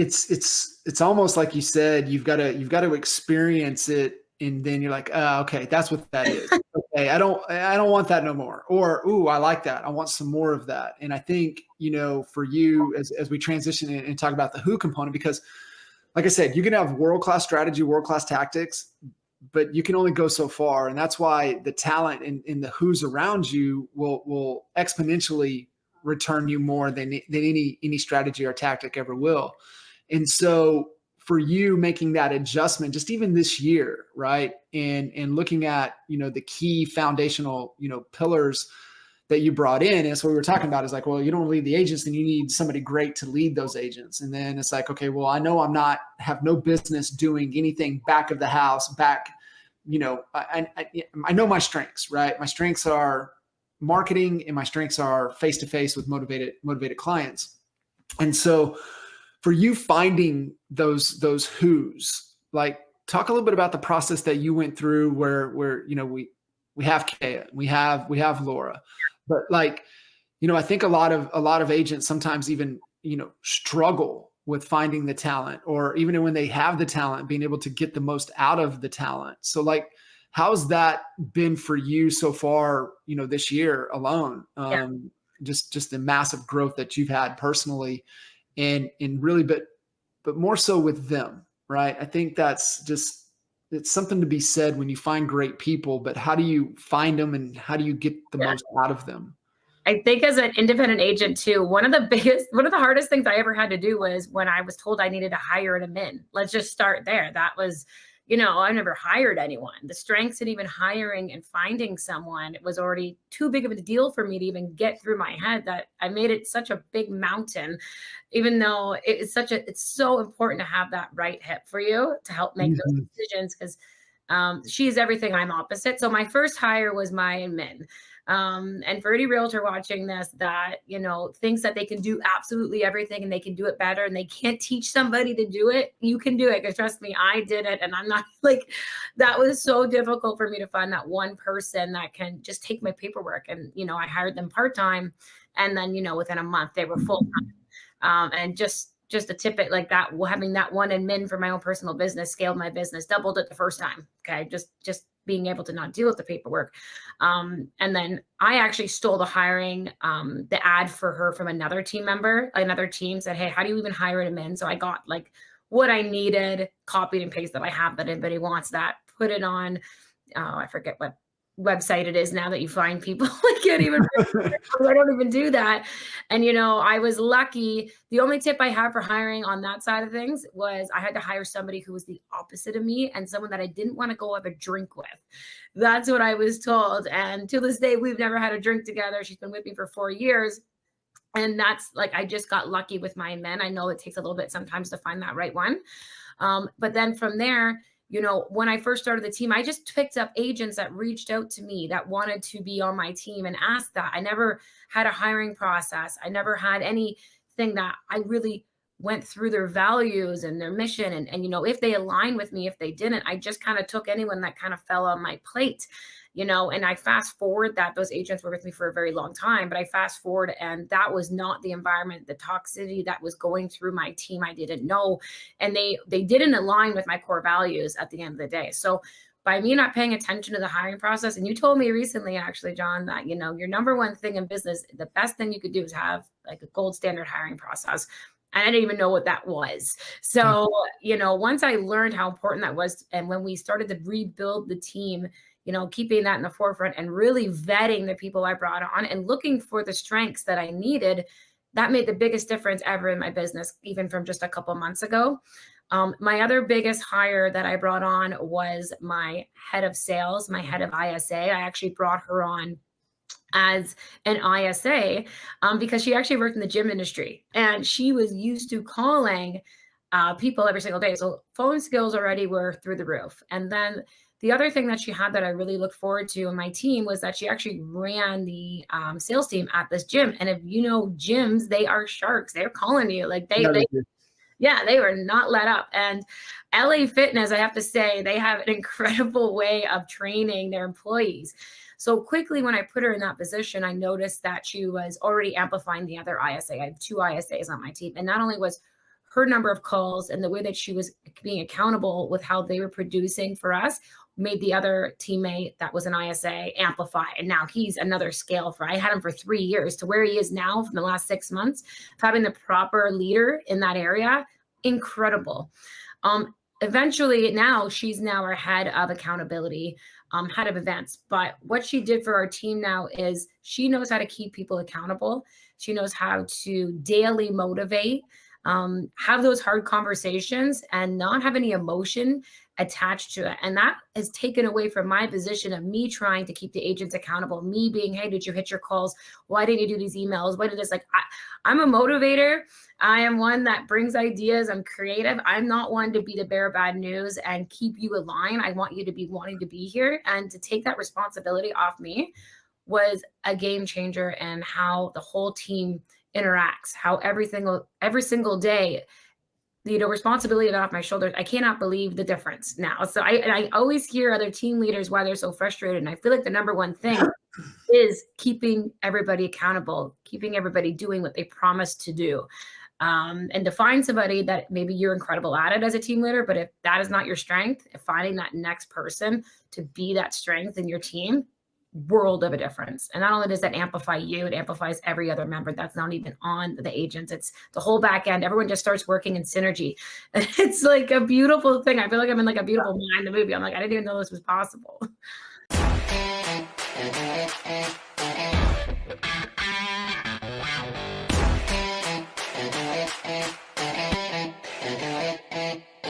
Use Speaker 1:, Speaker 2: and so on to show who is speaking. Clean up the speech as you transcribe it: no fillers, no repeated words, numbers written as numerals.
Speaker 1: it's almost like you said, you've got to experience it, and then you're like, oh, okay, that's what that is. Okay, I don't want that no more. Or, ooh, I like that. I want some more of that. And I think, for you, as we transition and talk about the who component, because like I said, you can have world-class strategy, world-class tactics, but you can only go so far. And that's why the talent in the who's around you will exponentially return you more than any strategy or tactic ever will. And so for you making that adjustment, just even this year, right? And looking at, the key foundational, pillars that you brought in. And so what we were talking about is like, well, you don't lead the agents, then you need somebody great to lead those agents. And then it's like, okay, well, I know have no business doing anything back of the house, I know my strengths, right? My strengths are marketing, and my strengths are face-to-face with motivated clients. And so for you finding those who's, like, talk a little bit about the process that you went through where we have Kea, we have Laura, but like, I think a lot of agents sometimes even, struggle with finding the talent, or even when they have the talent, being able to get the most out of the talent. So like, how's that been for you so far, this year alone?
Speaker 2: Yeah.
Speaker 1: Just the massive growth that you've had personally, and really, but more so with them, right? I think it's something to be said when you find great people, but how do you find them and how do you get the most out of them?
Speaker 2: I think as an independent agent too, one of the hardest things I ever had to do was when I was told I needed to hire an admin. Let's just start there. That was, I never hired anyone. The strengths in even hiring and finding someone was already too big of a deal for me to even get through my head, that I made it such a big mountain, even though it's so important to have that right hip for you to help make those decisions, because she's everything I'm opposite. So my first hire was my admin. And for any realtor watching this that, thinks that they can do absolutely everything and they can do it better and they can't teach somebody to do it, you can do it. Because trust me, I did it. And I'm not like, that was so difficult for me to find that one person that can just take my paperwork. And, I hired them part-time. And then, within a month they were full-time. And just a tidbit like that, having that one admin for my own personal business scaled my business, doubled it the first time. Okay. Just being able to not deal with the paperwork. And then I actually stole the hiring, the ad for her from another team member. Another team said, hey, how do you even hire an admin? So I got like what I needed, copied and pasted that I have, that anybody wants that, put it on, I forget what website it is now that you find people. I can't even I don't even do that. And I was lucky. The only tip I have for hiring on that side of things was I had to hire somebody who was the opposite of me and someone that I didn't want to go have a drink with. That's what I was told. And to this day, we've never had a drink together. She's been with me for 4 years. And that's like, I just got lucky with my men. I know it takes a little bit sometimes to find that right one. But then from there, when I first started the team, I just picked up agents that reached out to me that wanted to be on my team and asked that. I never had a hiring process. I never had anything that I really went through their values and their mission. And if they aligned with me, if they didn't, I just kind of took anyone that kind of fell on my plate, and I fast forward that those agents were with me for a very long time, but I fast forward and that was not the environment, the toxicity that was going through my team. I didn't know, and they didn't align with my core values at the end of the day. So by me not paying attention to the hiring process, and you told me recently, actually, John, that, your number one thing in business, the best thing you could do is have like a gold standard hiring process. And I didn't even know what that was. So, once I learned how important that was, and when we started to rebuild the team, keeping that in the forefront and really vetting the people I brought on and looking for the strengths that I needed, that made the biggest difference ever in my business, even from just a couple months ago. My other biggest hire that I brought on was my head of sales, my head of ISA. I actually brought her on as an ISA because she actually worked in the gym industry and she was used to calling people every single day. So phone skills already were through the roof. And then the other thing that she had that I really looked forward to in my team was that she actually ran the sales team at this gym. And if you know gyms, they are sharks. They're calling you like they were not let up. And LA Fitness, I have to say, they have an incredible way of training their employees. So quickly, when I put her in that position, I noticed that she was already amplifying the other ISA. I have 2 ISAs on my team. And not only was her number of calls and the way that she was being accountable with how they were producing for us made the other teammate that was an ISA amplify. And now he's another scale for, I had him for 3 years to where he is now from the last 6 months, having the proper leader in that area. Incredible. Eventually now she's now our head of accountability, head of events. But what she did for our team now is she knows how to keep people accountable. She knows how to daily motivate, have those hard conversations and not have any emotion attached to it. And that is taken away from my position of me trying to keep the agents accountable, me being, hey, did you hit your calls? Why didn't you do these emails? Why did this? Like, I'm a motivator. I am one that brings ideas. I'm creative. I'm not one to be the bearer of bad news and keep you aligned. I want you to be wanting to be here, and to take that responsibility off me was a game changer in how the whole team interacts, how every single day, responsibility off my shoulders. I cannot believe the difference now. So I always hear other team leaders why they're so frustrated. And I feel like the number one thing is keeping everybody accountable, keeping everybody doing what they promised to do. And to find somebody that maybe you're incredible at it as a team leader, but if that is not your strength, finding that next person to be that strength in your team, world of a difference. And not only does that amplify you, it amplifies every other member that's not even on the agents. It's the whole back end. Everyone just starts working in synergy. It's like a beautiful thing. I feel like I'm in like a beautiful mind, the movie. I'm like, I didn't even know this was possible.